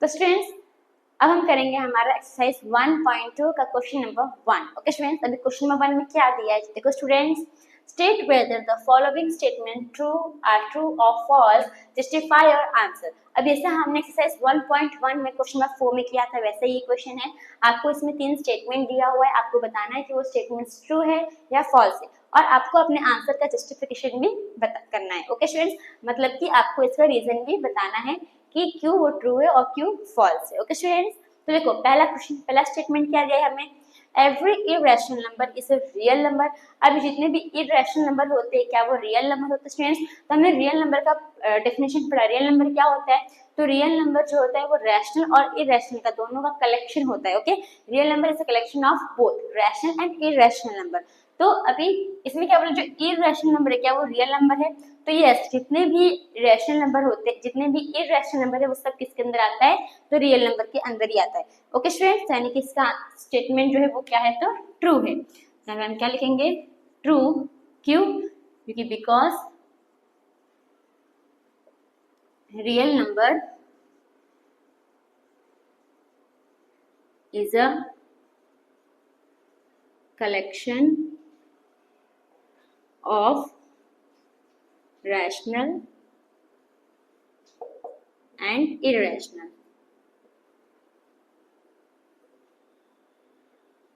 तो स्टूडेंट्स अब हम करेंगे हमारा एक्सरसाइज 1.2 का क्वेश्चन नंबर 1। ओके स्टूडेंट्स, अभी क्वेश्चन नंबर 1 में क्या दिया है देखो students, state whether the following statement true और फॉल्स, जस्टिफाई योर आंसर। अब जैसे हमने एक्सरसाइज 1.1 में क्वेश्चन नंबर 4 में किया था वैसे ही क्वेश्चन है। आपको इसमें 3 स्टेटमेंट दिया हुआ है, आपको बताना है कि वो स्टेटमेंट्स ट्रू है या फॉल्स है और आपको अपने आंसर का जस्टिफिकेशन भी करना है। ओके स्टूडेंट्स, मतलब कि आपको इसका रीजन भी बताना है कि क्यों वो ट्रू है और क्यों फॉल्स है। ओके स्टूडेंट्स, तो देखो पहला क्वेश्चन, पहला स्टेटमेंट क्या दिया है हमें, every irrational number is a real number. अब जितने भी इरेशनल नंबर होते हैं क्या वो रियल नंबर होते हैं स्टूडेंट्स? तो हमने रियल नंबर का डेफिनेशन पढ़ा। रियल नंबर क्या होता है? तो रियल नंबर जो होता है वो रैशनल और इरेशनल का दोनों का कलेक्शन होता है। Okay, real number is a collection of both rational and irrational number. तो अभी इसमें क्या बोला, जो इरेशनल नंबर है क्या वो रियल नंबर है? तो यस, जितने भी रैशनल नंबर होते हैं, जितने भी इरेशनल नंबर है वो सब किसके अंदर आता है? तो रियल नंबर के अंदर ही आता है। ओके स्टूडेंट्स, यानी कि इसका स्टेटमेंट जो है वो क्या है? तो ट्रू है। तो हम क्या लिखेंगे? ट्रू। क्यों? क्योंकि because real number is a collection of rational and irrational.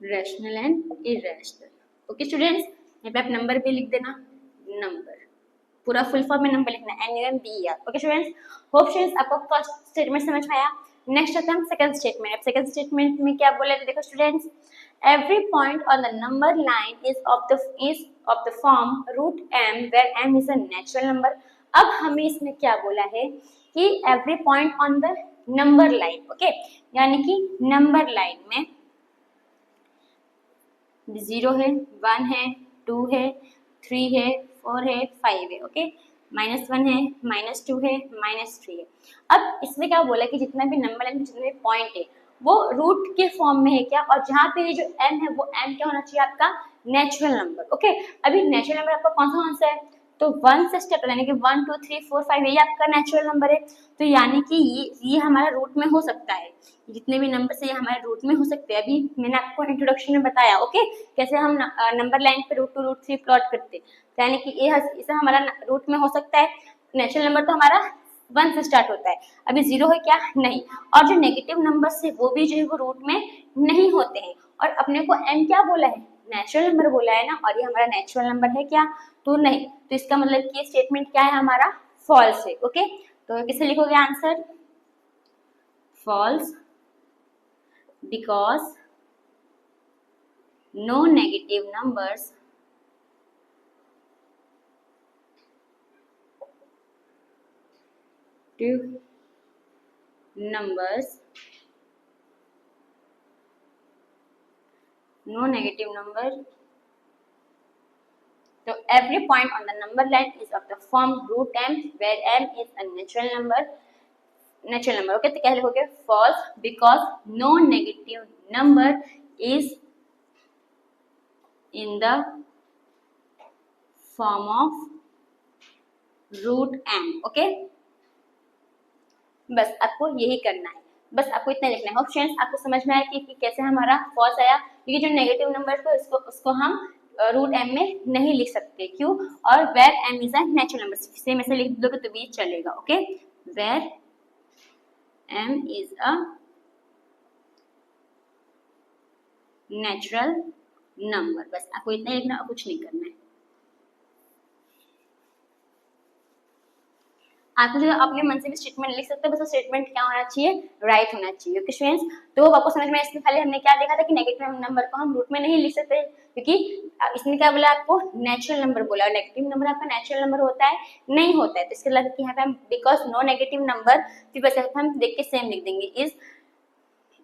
Rational and irrational. Okay students, यहाँ पे आप नंबर भी लिख देना, नंबर पूरा फुल फॉर्म में नंबर लिखना NUMBER। Okay students, hope students आपको फर्स्ट स्टेटमेंट समझ में आया। नेक्स्ट आता है सेकंड स्टेटमेंट। अब सेकंड स्टेटमेंट में क्या बोले थे देखो students, every point on the number line is of the form root m where m is a natural number. अब हमें इसमें क्या बोला है कि every point on the number line. Okay, यानी कि नंबर लाइन में 0 है, 1 है, 2 है, 3 है, 4 है, 5 है। ओके, -1 है, -2 है, -3 है। अब इसमें क्या बोला कि जितना भी नंबर लाइन में जितने भी पॉइंट है वो रूट के फॉर्म में है क्या, और जहाँ पे ये जो m है वो m क्या होना चाहिए आपका? Natural number. ओके, अभी नेचुरल नंबर आपका कौन सा है? तो 1 से स्टेप यानी कि 1 2 3 4 5 ये आपका नेचुरल नंबर है। तो यानी कि ये हमारा रूट में हो सकता है, जितने भी नंबर से ये हमारे रूट में हो सकते हैं। अभी मैंने आपको इंट्रोडक्शन में बताया ओके, कैसे हम नंबर लाइन पे रूट 2 रूट 3 प्लॉट करते हैं। तो यानी कि ये इसे हमारा रूट में हो सकता है। नेचुरल नंबर तो हमारा 1 से स्टार्ट होता है। अभी 0 है क्या? नहीं। और जो नेगेटिव नंबर्स है वो भी जो है वो रूट में नहीं होते हैं। और अपने को m क्या बोला है? नेचुरल नंबर बोला है ना, और ये हमारा नेचुरल नंबर है क्या? तो नहीं। तो इसका मतलब कि ये स्टेटमेंट क्या है हमारा? फॉल्स है। ओके, तो किसे लिखोगे answer? False, because no negative numbers no negative number, so every point on the number line is of the form root m where m is a natural number. Okay, तो क्या लिखोगे? false because no negative number is in the form of root m। Okay, बस आपको यही करना है, बस आपको इतना लिखना है। ऑप्शंस आपको समझ में आया कि कैसे हमारा फॉल्स आया, क्योंकि जो नेगेटिव नंबर को उसको हम रूट m में नहीं लिख सकते। क्यों? और where m is a natural number, same ऐसे लिख दोगे तो भी चलेगा। Okay, where m is a natural number, बस आपको इतना लिखना और कुछ नहीं करना है। आप जो अपने मन से भी स्टेटमेंट लिख सकते हो, बस स्टेटमेंट क्या होना चाहिए? राइट होना चाहिए। ओके स्टूडेंट्स, तो आपको समझ में, इसमें पहले हमने क्या देखा था कि नेगेटिव नंबर को हम रूट में नहीं लिख सकते, क्योंकि इसमें क्या बोला आपको? नेचुरल नंबर बोला, और नेगेटिव नंबर आपका नेचुरल नंबर होता है? नहीं होता है। तो इसके मतलब कि यहाँ पे हम बिकॉज नो नेगेटिव नंबर, फिर बस हम देख के सेम लिख देंगे, is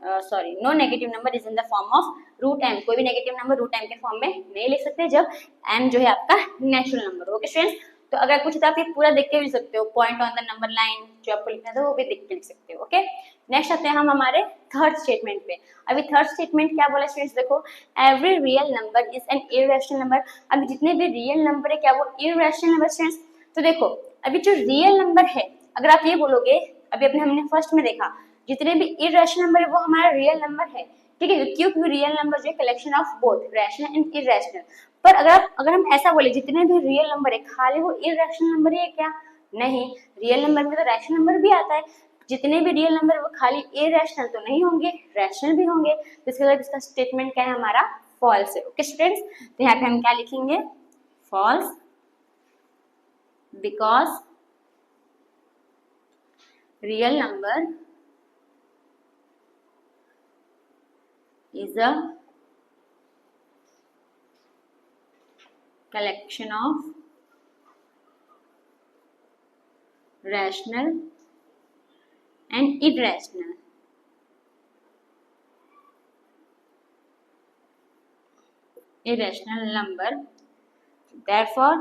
no negative number is in the form of root m। कोई भी नेगेटिव नंबर रूट m के फॉर्म में नहीं लिख सकते जब m जो है आपका नेचुरल नंबर। ओके स्टूडेंट्स, तो अगर कुछ तो आप ये पूरा देख के भी लिख सकते हो, point on the number line जो आपको लिखना था वो भी देख के लिख सकते हो। ओके, नेक्स्ट आते हैं हम हमारे थर्ड स्टेटमेंट पे। अभी थर्ड स्टेटमेंट क्या बोला स्टूडेंट्स, देखो every real number is an irrational number. अभी जितने भी रियल नंबर है क्या वो इरेशनल नंबर स्टूडेंट्स? तो देखो अभी जो रियल नंबर है, अगर आप ये बोलोगे, अभी हमने फर्स्ट में देखा जितने भी इरेशनल नंबर है वो हमारा रियल नंबर है, ठीक है, क्योंकि रियल नंबर जो है collection of both rational and irrational. पर अगर हम ऐसा बोले जितने भी रियल नंबर है खाली वो इरेशनल नंबर ही है क्या? नहीं, रियल नंबर में तो रैशनल नंबर भी आता है। जितने भी रियल नंबर वो खाली इरेशनल तो नहीं होंगे, रैशनल भी होंगे, तो इसके बाद इसका स्टेटमेंट क्या है हमारा? फॉल्स है। ओके स्टूडेंट्स, तो यहाँ पे हम क्या लिखेंगे? False, because real number is a collection of rational and irrational number. Therefore,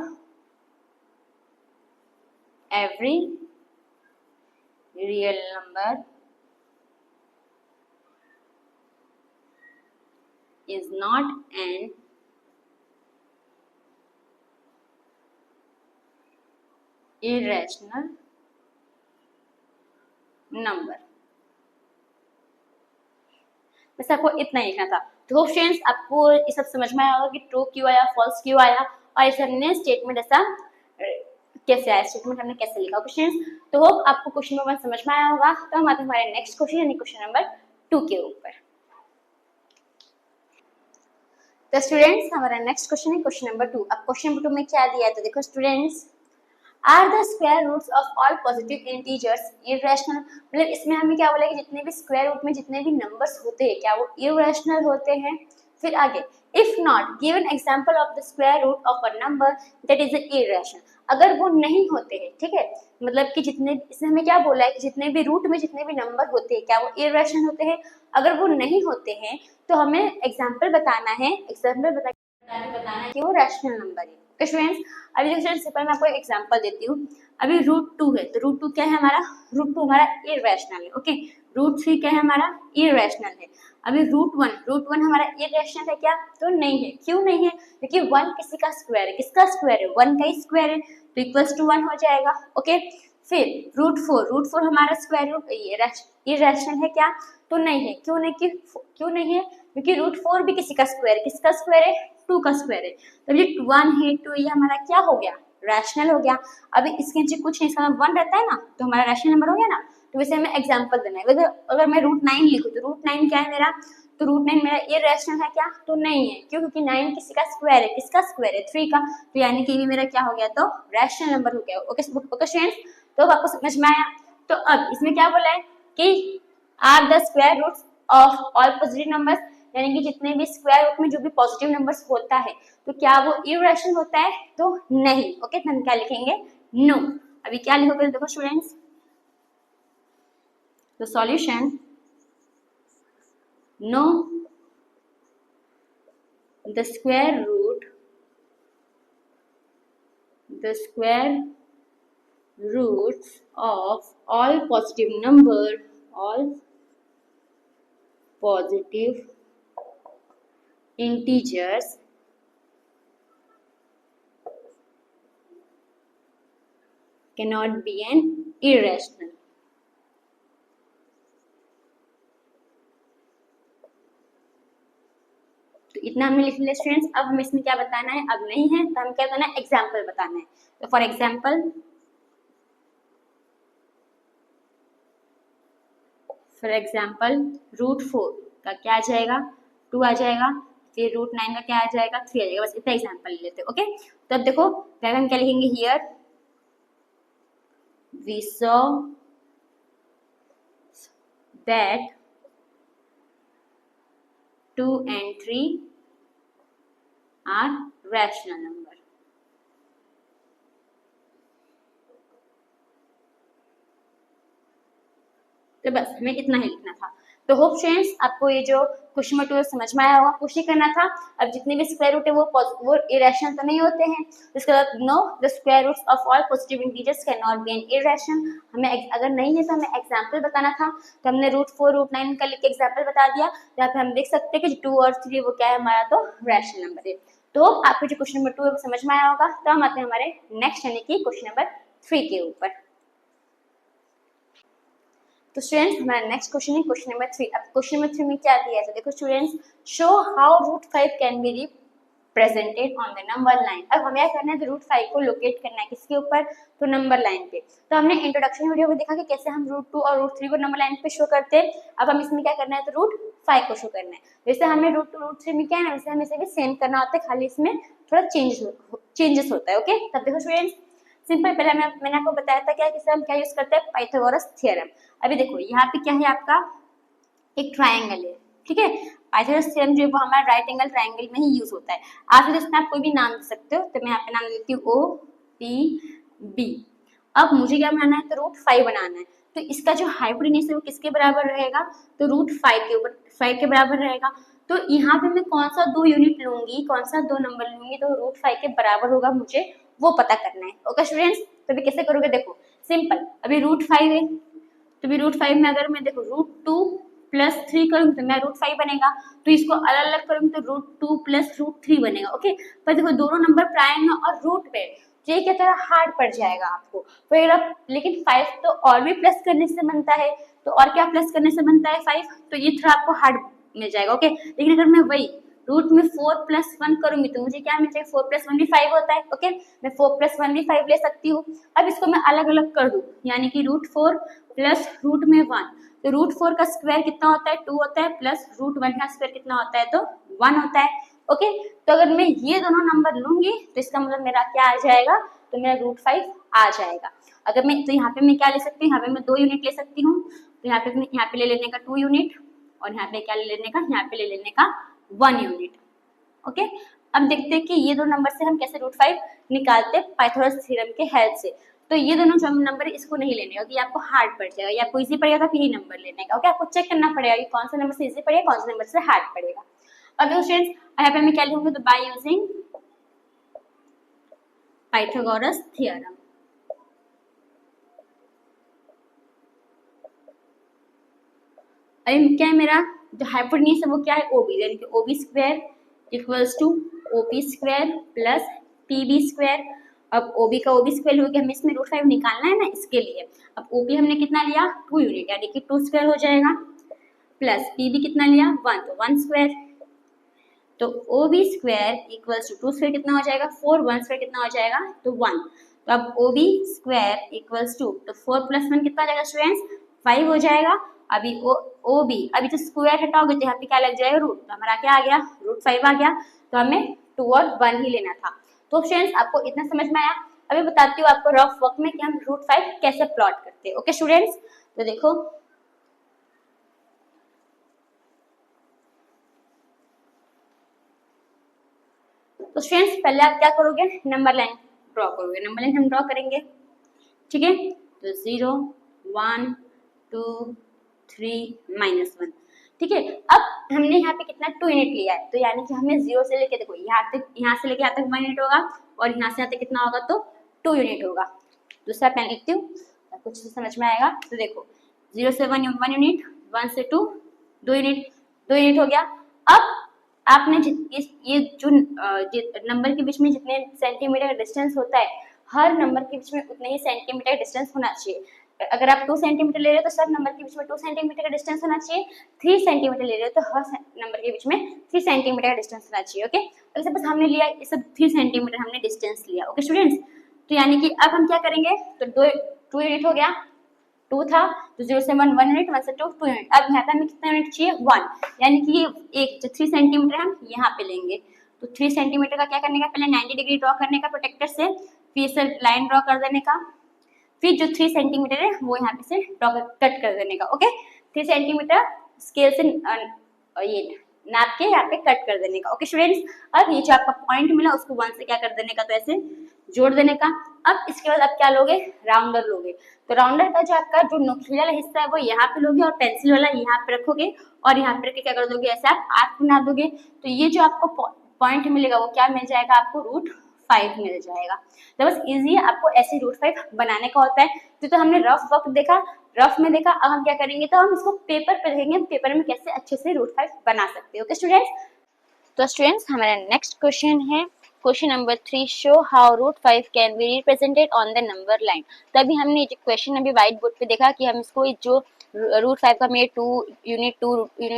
every real number is not an irrational number। बस आपको इतना ही लिखना था। तो फ्रेंड्स आपको ये सब समझ में आया होगा कि ट्रू क्यों आया, फॉल्स क्यों आया, और इसे हमने स्टेटमेंट ऐसा कैसे आया, स्टेटमेंट हमने कैसे लिखा। क्वेश्चन तो होप आपको क्वेश्चन नंबर 1 समझ में आया होगा। तो हम आते हैं हमारे नेक्स्ट क्वेश्चन यानी क्वेश्चन नंबर 2 के ऊपर। तो स्टूडेंट्स हमारा नेक्स्ट क्वेश्चन है क्वेश्चन नंबर 2। अब क्वेश्चन नंबर 2 में क्या दिया है तो देखो students, are the square roots of all positive integers irrational. मतलब इसमें हमें क्या बोला कि जितने भी स्क्वायर रूट में जितने भी नंबर्स होते हैं क्या वो इरेशनल होते हैं। फिर आगे, if not give an example of the square root of a number that is irrational. अगर वो नहीं होते हैं, ठीक है, मतलब कि जितने, इसमें हमें क्या बोला है कि जितने भी रूट में जितने भी नंबर होते हैं क्या वो इरेशनल होते हैं। अगर वो नहीं होते हैं तो हमें एग्जाम्पल बताना है, बताना है कि वो रैशनल नंबर है। ओके स्टूडेंट्स, अभी देखो स्टूडेंट्स मैं आपको एक एग्जांपल देती हूँ। अभी √2 है तो √2 क्या है हमारा? √2 हमारा इरेशनल है। ओके, √3 क्या है हमारा? इरेशनल है। अभी √1 हमारा इरेशनल है क्या? तो नहीं है। क्यों नहीं है? क्योंकि 1 किसी का स्क्वायर है। किसका स्क्वायर है? 1 का ही स्क्वायर है, तो इक्वल्स टू 1 हो जाएगा। ओके, फिर √4 हमारा स्क्वायर रूट इरेशनल है क्या? तो नहीं है। क्यों नहीं है? क्योंकि √4 भी किसी का स्क्वायर है। किसका स्क्वायर है? 2 का स्क्वायर है। तो ये 1 है 2, ये हमारा क्या हो गया? रैशनल हो गया। अभी इसके नीचे कुछ नहीं, इसका 1 रहता है ना, तो हमारा रैशनल नंबर हो गया ना। तो वैसे हमें एग्जांपल देना है। अगर मैं √9 लिखूं तो √9 क्या है मेरा? तो √9 मेरा इरेशनल है क्या? तो नहीं है। क्यों? क्योंकि 9 किसी का स्क्वायर है। किसका स्क्वायर है? 3 का। तो यानी कि ये मेरा क्या हो गया? तो रैशनल नंबर हो गया। ओके स्टूडेंट्स, तो अब आपको समझ में आया। तो अब इसमें क्या बोला है कि are the square roots of all positive numbers, यानी कि जितने भी स्क्वायर रूट में जो भी पॉजिटिव नंबर्स होता है तो क्या वो इरेशनल होता है? तो नहीं। ओके, तो हम क्या लिखेंगे? नो। अभी क्या लिखोगे देखो students, the solution, no the square roots of all positive integers cannot be an irrational। तो इतना हमने लिख लिया स्टूडेंट्स। अब हमें इसमें क्या बताना है? अब नहीं है तो हम क्या बताना है? एग्जाम्पल बताना है। तो फॉर एग्जाम्पल √4 का क्या आ जाएगा? 2 आ जाएगा। फिर √9 का क्या आ जाएगा? 3 आ जाएगा। बस इतना एग्जाम्पल ले लेते हैं। ओके, तो अब देखो हम क्या लिखेंगे? Here we saw that 2 and 3 are rational number। तो बस हमें इतना ही लिखना था। तो होप फ्रेंड्स आपको ये जो क्वेश्चन नंबर 2 समझ में आया होगा। कुछ नहीं करना था। अब जितने भी स्क्वायर रूट है वो इरेशनल तो नहीं होते हैं। इसके बाद no the square roots of all positive integers can not be an irrational. हमें अगर नहीं है तो हमें एग्जांपल बताना था। तो हमने √4 √9 का लिख के एग्जांपल बता दिया। यहाँ पे हम देख सकते हैं कि 2 और 3 वो क्या है हमारा? तो रैशनल नंबर है। तो आपको जो क्वेश्चन नंबर 2 है वो समझ में आया होगा। तो हम आते हैं हमारे नेक्स्ट यानी कि क्वेश्चन नंबर 3 के ऊपर। तो स्टूडेंट्स हमारा नेक्स्ट क्वेश्चन है क्वेश्चन नंबर 3। अब क्वेश्चन नंबर 3 में क्या दिया है, तो देखो students, show how root 5 can be represented on the number line. अब हमें क्या करना है, तो रूट 5 को लोकेट करना है किसके ऊपर, तो नंबर लाइन पे। तो हमने इंट्रोडक्शन वीडियो में देखा कि कैसे हम रूट 2 और रूट 3 को नंबर लाइन पे शो करते हैं। अब हम इसमें क्या करना है, तो रूट 5 को शो करना है। जैसे हमें रूट 2 रूट 3 में क्या है ना, वैसे हमें इसे भी सेम करना होता है, खाली इसमें थोड़ा चेंजेस होता है। ओके, तब देखो स्टूडेंट्स, सिंपल पहले मैंने आपको बताया था क्या, किसे हम क्या यूज करते हैं, पाइथागोरस थ्योरम। अभी देखो यहाँ पे क्या है, आपका एक ट्राइंगल है, ठीक है। पाइथागोरस थ्योरम जो है वो हमारा राइट एंगल ट्राइंगल में ही यूज होता है। आप इसमें आप कोई भी नाम दे सकते हो, तो मैं यहाँ पे नाम देती हूँ ओ पी बी। अब मुझे क्या बनाना है, तो रूट 5 बनाना है। तो इसका जो हाइपोटेन्यूज है वो किसके बराबर रहेगा, तो रूट 5 के ऊपर 5 के बराबर रहेगा। तो यहाँ पे मैं कौन सा 2 यूनिट लूंगी, कौन सा 2 नंबर लूंगी, तो रूट 5 के बराबर होगा, मुझे वो पता करना है। ओके स्टूडेंट्स, तो अभी कैसे करोगे, देखो सिंपल, अभी रूट 5 है, तो अभी रूट 5 में अगर मैं देखो रूट 2 प्लस 3 करूंगी तो मैं रूट 5 बनेगा। तो इसको अलग अलग करूंगी तो रूट 2 प्लस रूट 3 बनेगा। ओके, पर देखो दोनों नंबर प्राइम है और रूट पे, तो ये क्या तरह हार्ड पड़ जाएगा आपको। फिर अब लेकिन 5 तो और भी प्लस करने से बनता है, तो और क्या प्लस करने से बनता है 5, तो ये थोड़ा आपको हार्ड मिल जाएगा। ओके, लेकिन अगर मैं वही रूट में 4 प्लस 1 करूंगी तो मुझे क्या मिल जाएगा, 4 प्लस 1 भी 5 होता है। ओके, मैं 4 प्लस 1 भी 5 ले सकती हूँ। अब इसको मैं अलग अलग कर दूं, यानी कि रूट 4 प्लस रूट में 1, तो रूट 4 का स्क्वायर कितना होता है, 2 होता है, प्लस रूट 1 का स्क्वायर कितना होता है, तो 1 होता है। ओके, तो अगर मैं ये दोनों नंबर लूंगी तो इसका मतलब मेरा क्या आ जाएगा, तो मेरा रूट 5 आ जाएगा। अगर मैं, तो यहाँ पे मैं क्या ले सकती हूँ, यहाँ पे मैं 2 यूनिट ले सकती हूँ, तो यहाँ पे ले लेने का 2 यूनिट, और यहाँ पे क्या ले लेने का, यहाँ पे ले लेने का 1 यूनिट। ओके, अब देखते हैं कि ये दो नंबर से हम कैसे रूट 5 निकालते हैं पाइथागोरस थ्योरम के हेल्प से। तो ये दोनों जो नंबर है इसको नहीं लेने, क्योंकि आपको हार्ड पड़ जाएगा, या आपको इजी पड़ेगा तो यही नंबर लेने का। ओके, आपको चेक करना पड़ेगा कि कौन सा नंबर से इजी पड़ेगा, कौन सा नंबर से हार्ड पड़ेगा। अब देखो स्टूडेंट्स, यहाँ पे मैं क्या लिखूंगी, तो बाय यूजिंग पाइथागोरस थ्योरम। अभी क्या है, मेरा जो हाइपोटेन्यूज है वो क्या है, ओबी, यानी कि OB square equals to OP square plus PB square. अब ओबी का ओबी स्क्वायर हो गया, हमें इसमें रूट 5 निकालना है ना, इसके लिए। अब ओपी हमने कितना लिया, 2 यूनिट, यानी कि 2 स्क्वायर हो जाएगा, प्लस पीबी कितना लिया, 1, तो 1 स्क्वायर। तो ओबी स्क्वायर इक्वल्स टू 2 स्क्वायर कितना हो जाएगा, 4, 1 स्क्वायर कितना हो जाएगा, तो 1। तो अब ओबी स्क्वायर इक्वल्स टू, तो 4 प्लस 1 कितना हो जाएगा स्टूडेंट्स, 5 हो जाएगा। अभी ओबी, अभी तो स्क्वायर हटाओगे तो यहाँ पे क्या लग जाएगा, रूट, तो हमारा क्या आ गया, रूट 5 आ गया। तो हमें 2 और 1 ही लेना था। तो स्टूडेंट्स आपको इतना समझ में आया। अभी बताती हूँ आपको रफ वर्क में कि हम रूट 5 कैसे प्लॉट करते हैं। ओके स्टूडेंट्स, तो देखो तो स्टूडेंट्स पहले आप क्या करोगे, नंबर लाइन ड्रॉ करोगे। नंबर लाइन हम ड्रॉ करेंगे, ठीक है। तो 0 1 2 3 -1, ठीक है। अब हमने यहाँ पे कितना 2 यूनिट लिया है, तो यानी कि हमें 0 से लेके देखो यहाँ से लेके यहाँ तक 1 यूनिट होगा, और यहाँ से यहाँ तक कितना होगा, तो 2 यूनिट होगा। दूसरा पेन लिखती हूँ, कुछ समझ में आएगा। तो देखो 0 से 1 यूनिट, 1 से 2 2 यूनिट, 2 यूनिट हो गया। अब आपने ये जो नंबर के बीच में जितने सेंटीमीटर डिस्टेंस होता है, हर नंबर के बीच में उतने ही सेंटीमीटर डिस्टेंस होना चाहिए। अगर आप 2 सेंटीमीटर ले रहे हो तो सब नंबर के बीच में 2 सेंटीमीटर का डिस्टेंस होना चाहिए। 3 सेंटीमीटर ले रहे हो तो हर नंबर के बीच में 3 सेंटीमीटर का डिस्टेंस होना चाहिए। ओके, तो सपोज हमने लिया ये सब 3 सेंटीमीटर हमने डिस्टेंस लिया। ओके स्टूडेंट्स, तो यानी कि अब हम क्या करेंगे, तो 2 यूनिट हो गया, 2 था, तो 0 से 1 1 यूनिट, 1 से 2 2 यूनिट। अब यहाँ पे हमें कितना यूनिट चाहिए, 1, यानी कि एक जो 3 सेंटीमीटर हम यहाँ पे लेंगे। तो 3 सेंटीमीटर का क्या करने का, पहले 90 डिग्री ड्रॉ करने का प्रोटेक्टर से, फिर से लाइन ड्रॉ कर देने का, फिर जो 3 सेंटीमीटर है वो यहाँ पे से ड्रॉ कट कर देने का। ओके, 3 सेंटीमीटर स्केल से ये नाप के यहाँ पे कट कर देने का। ओके स्टूडेंट्स, अब ये जो आपका पॉइंट मिला उसको 1 से क्या कर देने का, तो ऐसे जोड़ देने का। अब इसके बाद आप क्या लोगे, राउंडर लोगे। तो राउंडर का जो आपका जो नुकीला वाला हिस्सा है वो यहाँ पे लोगे, और पेंसिल वाला यहाँ पे रखोगे, और यहाँ पे क्या कर दोगे, ऐसे आप आर्क बना दोगे। तो ये जो आपको पॉइंट मिलेगा वो क्या मिल जाएगा, आपको रूट 5 मिल जाएगा। तो बस इजी है, आपको ऐसे रूट 5 बनाने का होता है। तो हमने रफ वर्क देखा, रफ में देखा। अब हम क्या करेंगे, तो हम इसको पेपर पे देखेंगे, पेपर में कैसे अच्छे से रूट 5 बना सकते हैं। ओके स्टूडेंट्स, तो स्टूडेंट्स हमारा नेक्स्ट क्वेश्चन है question number 3, show how root 5 can be represented on the number line. तो अभी हमने जो क्वेश्चन अभी व्हाइट बोर्ड पे देखा कि हम इसको जो रूट 5 का हमने 2 यूनिट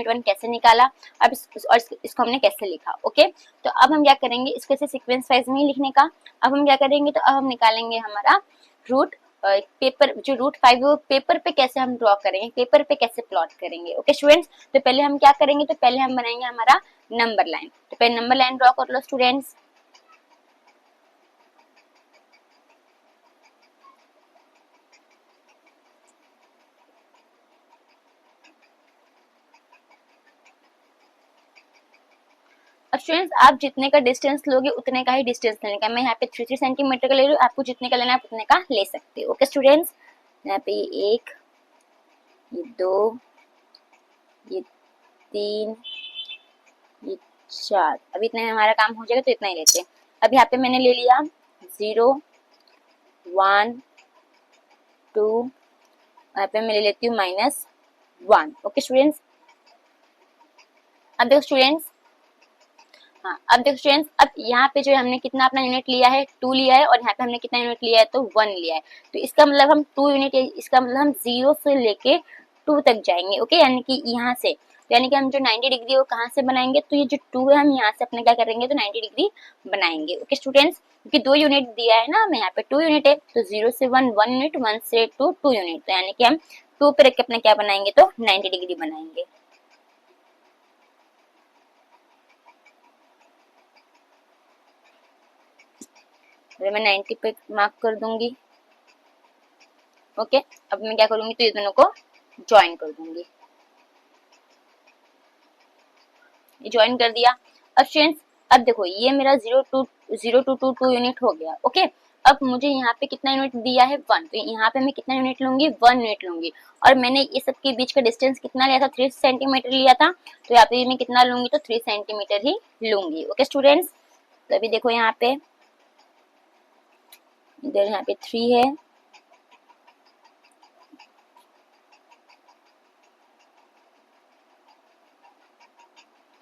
1 कैसे निकाला, अब इसको हमने कैसे लिखा। ओके, तो अब हम क्या करेंगे, इसको से सीक्वेंस वाइज में लिखने का। अब हम क्या करेंगे, तो अब हम निकालेंगे हमारा रूट पेपर, जो रूट 5 वो पेपर पे कैसे हम ड्रॉ करेंगे, पेपर पे कैसे प्लॉट करेंगे। ओके स्टूडेंट्स, तो पहले हम क्या करेंगे, तो पहले हम बनाएंगे हमारा नंबर लाइन। तो पहले नंबर लाइन ड्रॉ कर लो स्टूडेंट्स। अब स्टूडेंट्स, आप जितने का डिस्टेंस लोगे उतने का ही डिस्टेंस लेने का। मैं यहाँ पे 3 सेंटीमीटर का ले रही हूँ, आपको जितने का लेना है उतने का ले सकते हो। ओके स्टूडेंट्स, यहाँ पे ये 1, ये 2, ये 3, ये 4, अब इतने में हमारा काम हो जाएगा, तो इतना ही लेते हैं। अब यहाँ पे मैंने ले लिया 0, 1, 2, यहाँ पे मैं ले लेती हूँ -1। ओके स्टूडेंट्स, अब देखो स्टूडेंट्स, हाँ अब देखो स्टूडेंट्स, अब यहाँ पे जो हमने कितना अपना यूनिट लिया है, 2 लिया है, और यहाँ पे हमने कितना यूनिट लिया है, तो 1 लिया है। तो इसका मतलब हम 2 यूनिट, इसका मतलब हम 0 से लेके 2 तक जाएंगे। ओके, यानी कि यहाँ से, यानी कि हम जो 90 डिग्री वो कहाँ से बनाएंगे, तो ये जो 2 है हम यहाँ से अपने क्या करेंगे, तो 90 डिग्री बनाएंगे। ओके स्टूडेंट्स, क्योंकि 2 यूनिट दिया है ना हमें, यहाँ पे 2 यूनिट है, तो 0 से 1 1 यूनिट, 1 से 2 2 यूनिट, तो यानी कि हम 2 पे रख के अपना क्या बनाएंगे, तो 90 डिग्री बनाएंगे। मैं 90 पे मार्क कर दूंगी। ओके, अब मैं क्या करूंगी, तो ये दोनों को ज्वाइन कर दूंगी। ये ज्वाइन कर दिया। अब स्टूडेंट्स, अब देखो ये मेरा 0 टू 2 यूनिट हो गया। ओके, अब मुझे यहाँ पे कितना यूनिट दिया है, 1, तो यहाँ पे मैं कितना यूनिट लूंगी, 1 यूनिट लूंगी। और मैंने ये सब के बीच का डिस्टेंस कितना लिया था, 3 सेंटीमीटर लिया था, तो यहाँ पे मैं कितना लूंगी, तो 3 सेंटीमीटर ही लूंगी। ओके स्टूडेंट्स, तो अभी देखो यहाँ पे, इधर यहाँ पे 3 है,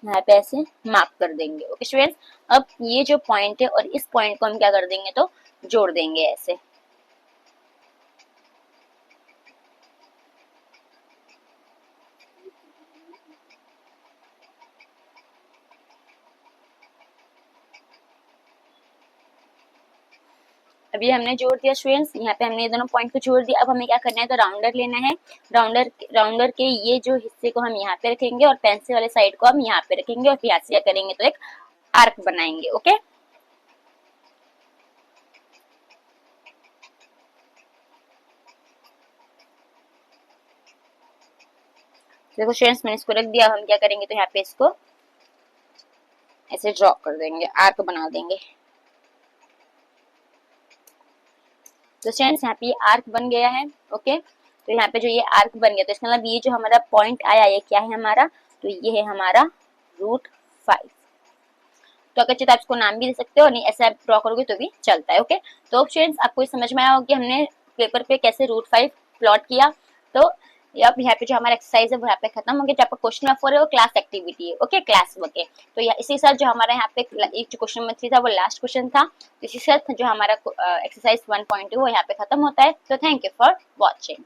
यहाँ पे ऐसे मार्क कर देंगे। ओके स्टूडेंट्स, अब ये जो पॉइंट है और इस पॉइंट को हम क्या कर देंगे, तो जोड़ देंगे ऐसे। अभी हमने जोड़ दिया स्टूडेंट्स, यहाँ पे हमने ये दोनों पॉइंट को जोड़ दिया। अब हमें क्या करना है, तो राउंडर लेना है। राउंडर के ये जो हिस्से को हम यहाँ पे रखेंगे और पेंसिल वाले साइड को हम यहाँ पे रखेंगे, और फिर यहाँ से क्या करेंगे, तो एक आर्क बनाएंगे। ओके, देखो स्टूडेंट्स, मैंने इसको रख दिया। हम क्या करेंगे, तो यहाँ पे इसको ऐसे ड्रॉ कर देंगे, आर्क बना देंगे। तो स्टूडेंट्स, यहाँ पे ये आर्क बन गया है। ओके, तो यहाँ पे जो ये आर्क बन गया, तो इसका मतलब ये जो हमारा पॉइंट आया, ये क्या है हमारा, तो ये है हमारा रूट 5। तो अगर चाहे तो आप इसको नाम भी दे सकते हो, नहीं ऐसे आप ड्रॉ करोगे तो भी चलता है। ओके, तो स्टूडेंट्स, आपको समझ में आया होगा कि हमने पेपर पे कैसे रूट 5 प्लॉट किया। तो अब यहाँ पे जो हमारा एक्सरसाइज है वो यहाँ पे खत्म हो गया। जो आपका क्वेश्चन नंबर 4 है वो क्लास एक्टिविटी है। ओके, क्लास वर्क है। तो इसी के साथ जो हमारा यहाँ पे एक जो क्वेश्चन नंबर 3 था वो लास्ट क्वेश्चन था। इसी के साथ जो हमारा एक्सरसाइज 1.2 वो यहाँ पे खत्म होता है। तो थैंक यू फॉर वॉचिंग।